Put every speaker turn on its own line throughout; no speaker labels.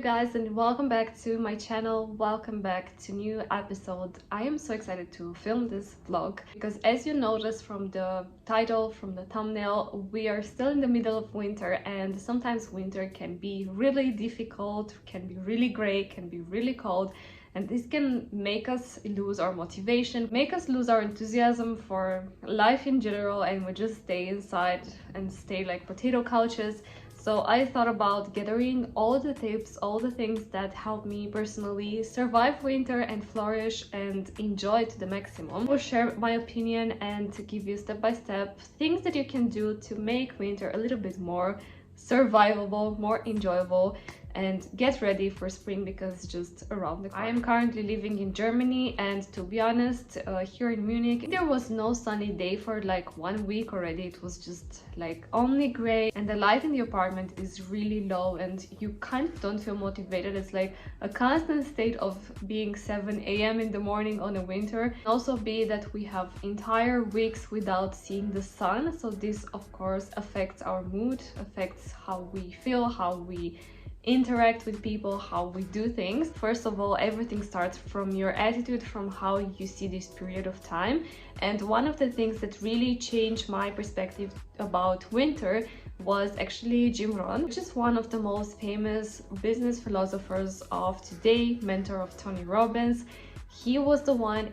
guys, and welcome back to my channel. Welcome back to new episode. I am so excited to film this vlog because, as you notice from the title, from the thumbnail, we are still in the middle of winter, and sometimes winter can be really difficult, can be really gray, can be really cold, and this can make us lose our motivation, make us lose our enthusiasm for life in general, and we just stay inside and stay like potato couches. So I thought about gathering all the tips, all the things that help me personally survive winter and flourish and enjoy it to the maximum. I will share my opinion and to give you step-by-step things that you can do to make winter a little bit more survivable, more enjoyable, and get ready for spring because it's just around the corner. I am currently living in Germany, and to be honest, here in Munich there was no sunny day for like 1 week already. It was just like only gray, and the light in the apartment is really low and you kind of don't feel motivated. It's like a constant state of being 7 a.m. in the morning on a winter. Also be that we have entire weeks without seeing the sun, so this of course affects our mood, affects how we feel, how we interact with people, how we do things. First of all, everything starts from your attitude, from how you see this period of time. And one of the things that really changed my perspective about winter was actually Jim Rohn, which is one of the most famous business philosophers of today, mentor of Tony Robbins. He was the one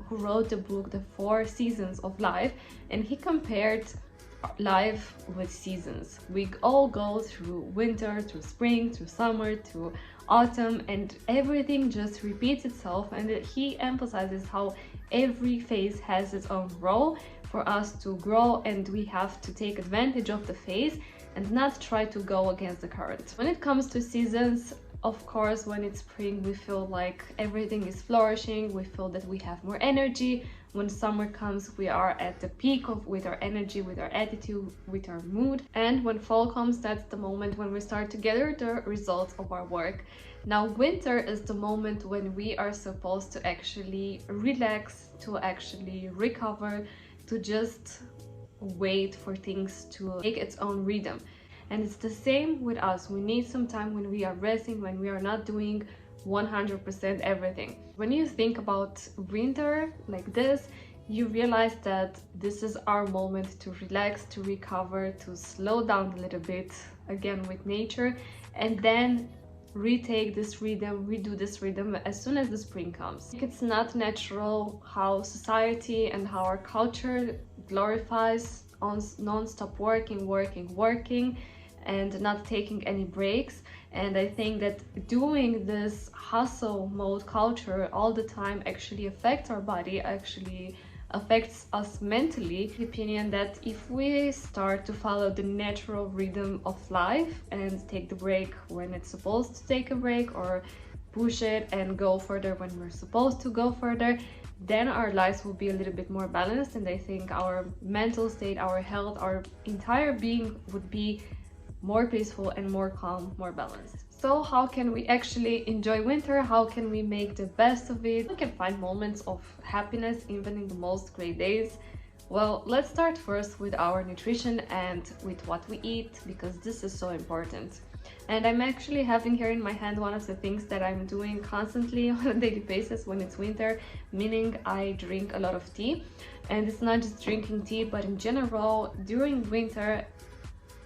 who wrote the book The 4 Seasons of Life, and he compared life with seasons. We all go through winter, through spring, through summer, through autumn, and everything just repeats itself. And he emphasizes how every phase has its own role for us to grow, and we have to take advantage of the phase and not try to go against the current. When it comes to seasons, of course, when it's spring, we feel like everything is flourishing, we feel that we have more energy. When summer comes, we are at the peak with our energy, with our attitude, with our mood. And when fall comes, that's the moment when we start to gather the results of our work. Now, winter is the moment when we are supposed to actually relax, to actually recover, to just wait for things to take its own rhythm. And it's the same with us. We need some time when we are resting, when we are not doing 100% everything. When you think about winter like this, you realize that this is our moment to relax, to recover, to slow down a little bit again with nature, and then retake this rhythm, redo this rhythm as soon as the spring comes. It's not natural how society and how our culture glorifies on non-stop working and not taking any breaks. And I think that doing this hustle mode culture all the time actually affects our body, actually affects us mentally. The opinion that if we start to follow the natural rhythm of life and take the break when it's supposed to take a break, or push it and go further when we're supposed to go further, then our lives will be a little bit more balanced, and I think our mental state, our health, our entire being would be more peaceful and more calm, more balanced. So how can we actually enjoy winter? How can we make the best of it? We can find moments of happiness even in the most gray days. Well, let's start first with our nutrition and with what we eat, because this is so important. And I'm actually having here in my hand one of the things that I'm doing constantly on a daily basis when it's winter, meaning I drink a lot of tea. And it's not just drinking tea, but in general, during winter,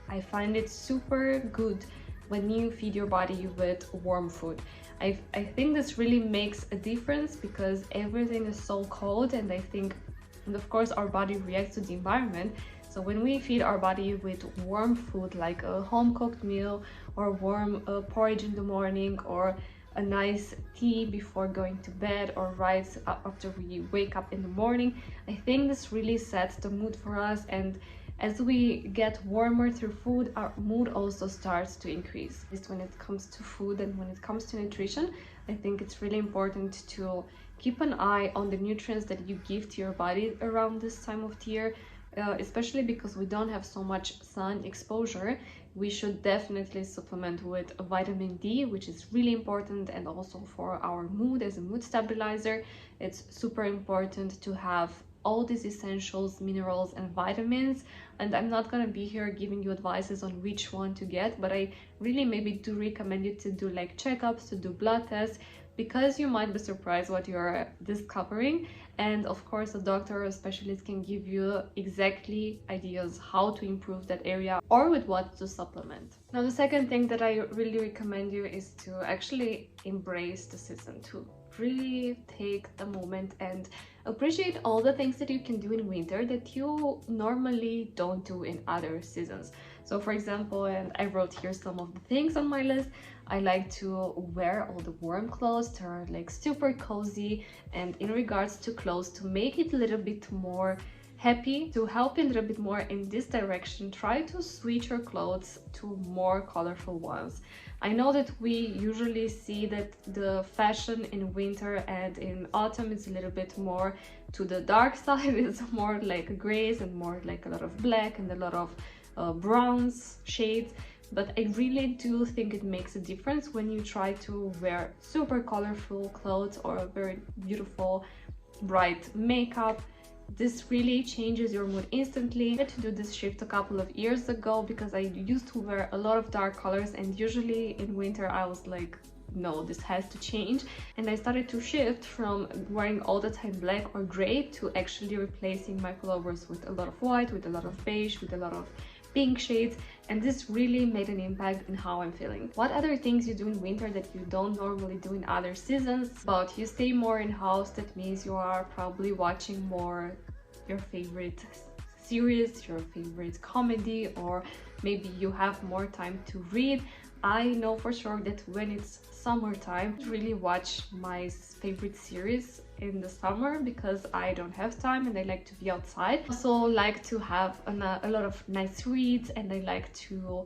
I find it super good when you feed your body with warm food. I think this really makes a difference because everything is so cold, and I think, and of course, our body reacts to the environment. So when we feed our body with warm food, like a home-cooked meal or warm porridge in the morning, or a nice tea before going to bed, or right after we wake up in the morning, I think this really sets the mood for us. And as we get warmer through food, our mood also starts to increase. Just when it comes to food and when it comes to nutrition, I think it's really important to keep an eye on the nutrients that you give to your body around this time of the year, especially because we don't have so much sun exposure. We should definitely supplement with vitamin D, which is really important, and also for our mood as a mood stabilizer. It's super important to have all these essentials, minerals and vitamins. And I'm not gonna be here giving you advices on which one to get, but I really maybe do recommend you to do like checkups, to do blood tests, because you might be surprised what you're discovering. And of course a doctor or a specialist can give you exactly ideas how to improve that area or with what to supplement. Now the second thing that I really recommend you is to actually embrace the season, to really take the moment and appreciate all the things that you can do in winter that you normally don't do in other seasons. So for example, and I wrote here some of the things on my list, I like to wear all the warm clothes. They're like super cozy, and in regards to clothes, to make it a little bit more happy, to help you a little bit more in this direction, try to switch your clothes to more colorful ones. I know that we usually see that the fashion in winter and in autumn is a little bit more to the dark side. It's more like grays and more like a lot of black and a lot of bronze shades. But I really do think it makes a difference when you try to wear super colorful clothes or very beautiful bright makeup. This really changes your mood instantly. I had to do this shift a couple of years ago because I used to wear a lot of dark colors, and usually in winter I was like, no, this has to change. And I started to shift from wearing all the time black or gray to actually replacing my pullovers with a lot of white, with a lot of beige, with a lot of pink shades, and this really made an impact in how I'm feeling. What other things you do in winter that you don't normally do in other seasons? But you stay more in house, that means you are probably watching more your favorite series, your favorite comedy, or maybe you have more time to read. I know for sure that when it's summertime, I really watch my favorite series in the summer because I don't have time and I like to be outside. I also like to have a lot of nice reads, and I like to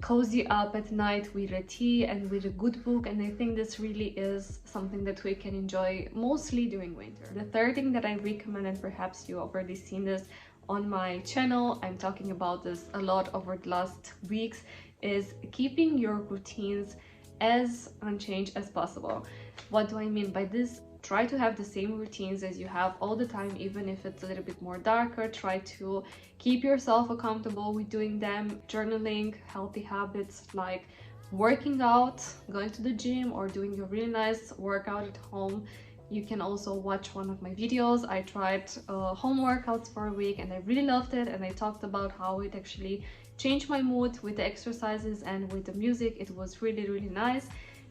cozy up at night with a tea and with a good book, and I think this really is something that we can enjoy mostly during winter. The third thing that I recommend, and perhaps you already seen this on my channel, I'm talking about this a lot over the last weeks, is keeping your routines as unchanged as possible. What do I mean by this? Try to have the same routines as you have all the time, even if it's a little bit more darker. Try to keep yourself accountable with doing them. Journaling, healthy habits like working out, going to the gym, or doing a really nice workout at home. You can also watch one of my videos. I tried home workouts for a week and I really loved it, and I talked about how it actually changed my mood with the exercises and with the music. It was really nice.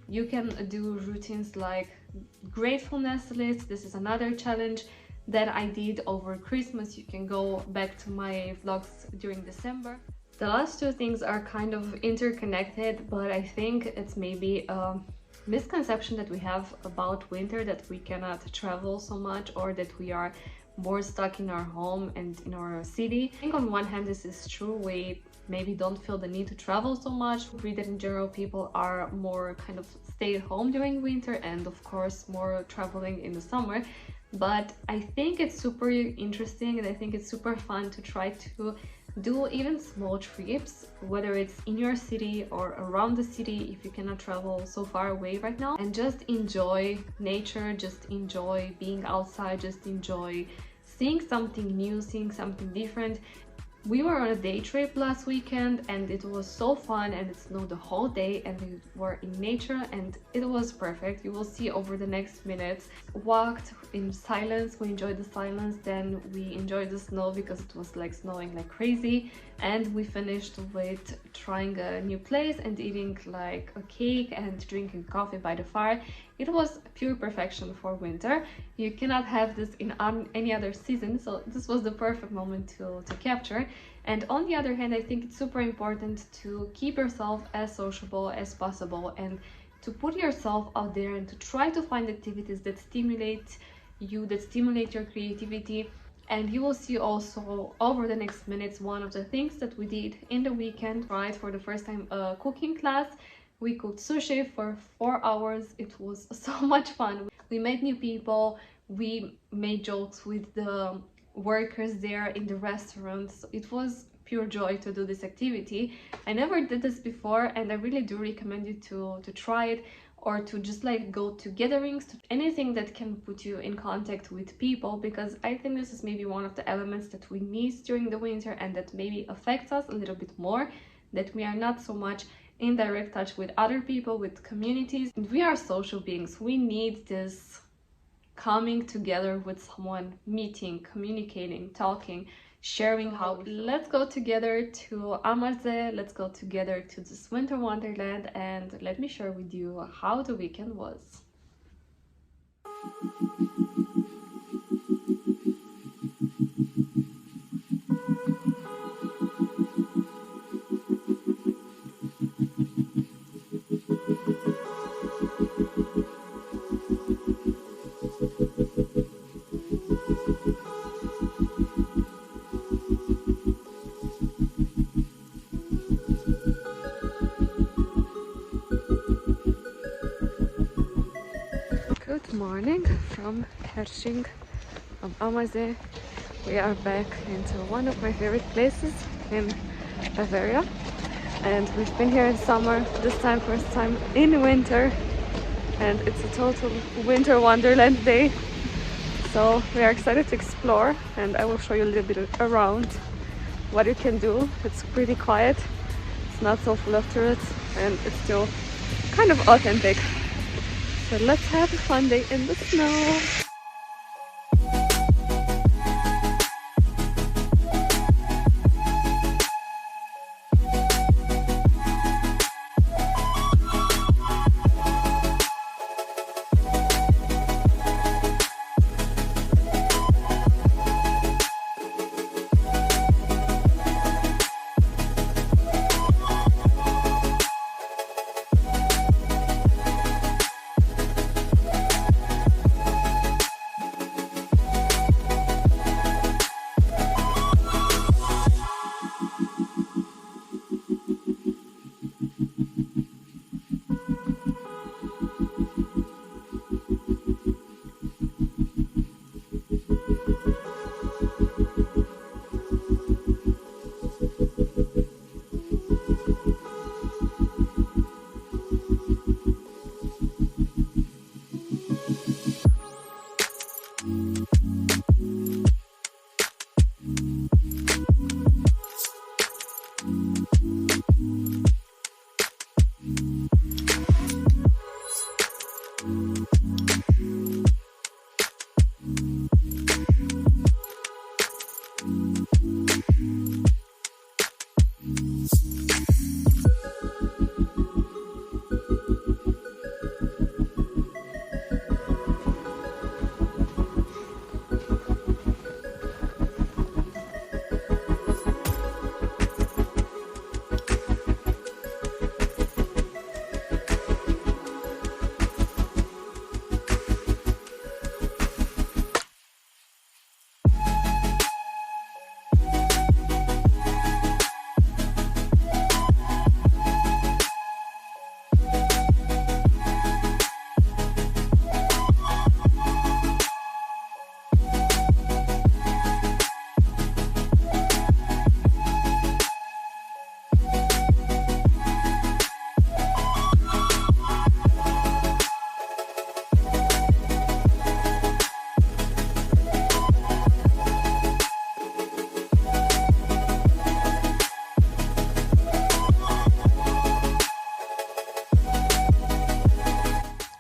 You can do routines like gratefulness lists. This is another challenge that I did over Christmas. You can go back to my vlogs during December. The last two things are kind of interconnected, but I think it's maybe a misconception that we have about winter, that we cannot travel so much or that we are more stuck in our home and in our city. I think on one hand this is true. We maybe don't feel the need to travel so much. We agree that in general people are more kind of stay at home during winter and of course more traveling in the summer. But I think it's super interesting and I think it's super fun to try to do even small trips, whether it's in your city or around the city if you cannot travel so far away right now, and just enjoy nature, just enjoy being outside, just enjoy seeing something new, seeing something different. We were on a day trip last weekend and it was so fun, and it snowed the whole day and we were in nature and it was perfect. You will see over the next minutes. Walked in silence, we enjoyed the silence, then we enjoyed the snow because it was like snowing like crazy, and we finished with trying a new place and eating like a cake and drinking coffee by the fire. It was pure perfection for winter. You cannot have this in any other season, so this was the perfect moment to capture. And on the other hand, I think it's super important to keep yourself as sociable as possible and to put yourself out there and to try to find activities that stimulate you, that stimulate your creativity. And you will see also over the next minutes one of the things that we did in the weekend. Right, for the first time a cooking class. We cooked sushi for 4 hours. It was so much fun. We met new people, we made jokes with the workers there in the restaurants. It was pure joy to do this activity. I never did this before and I really do recommend you to try it. or to just like go to gatherings, to anything that can put you in contact with people, because I think this is maybe one of the elements that we miss during the winter and that maybe affects us a little bit more, that we are not so much in direct touch with other people, with communities. We are social beings. We need this coming together with someone, meeting, communicating, talking, sharing how. Let's go together to Amarze, let's go together to this winter wonderland, and let me share with you how the weekend was. Good morning from Hersching, from Amaze. We are back into one of my favorite places in Bavaria, and we've been here in summer, this time first time in winter, and it's a total winter wonderland day. So we are excited to explore, and I will show you a little bit around what you can do. It's pretty quiet, it's not so full of tourists, and it's still kind of authentic. So let's have a fun day in the snow.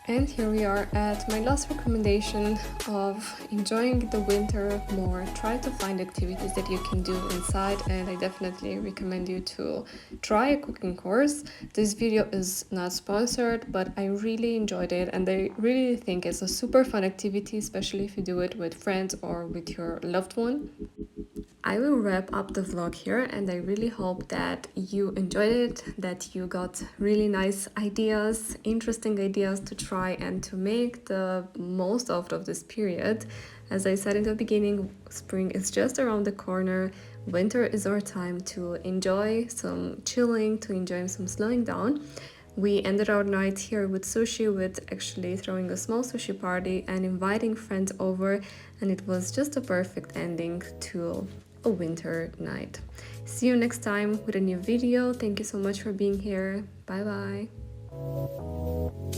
And here we are at my last recommendation of enjoying the winter more. Try to find activities that you can do inside, and I definitely recommend you to try a cooking course. This video is not sponsored, but I really enjoyed it, and I really think it's a super fun activity, especially if you do it with friends or with your loved one. I will wrap up the vlog here, and I really hope that you enjoyed it, that you got really nice ideas, interesting ideas to try and to make the most out of this period. As I said in the beginning, spring is just around the corner. Winter is our time to enjoy some chilling, to enjoy some slowing down. We ended our night here with sushi, with actually throwing a small sushi party and inviting friends over, and it was just a perfect ending to a winter night. See you next time with a new video. Thank you so much for being here. Bye bye.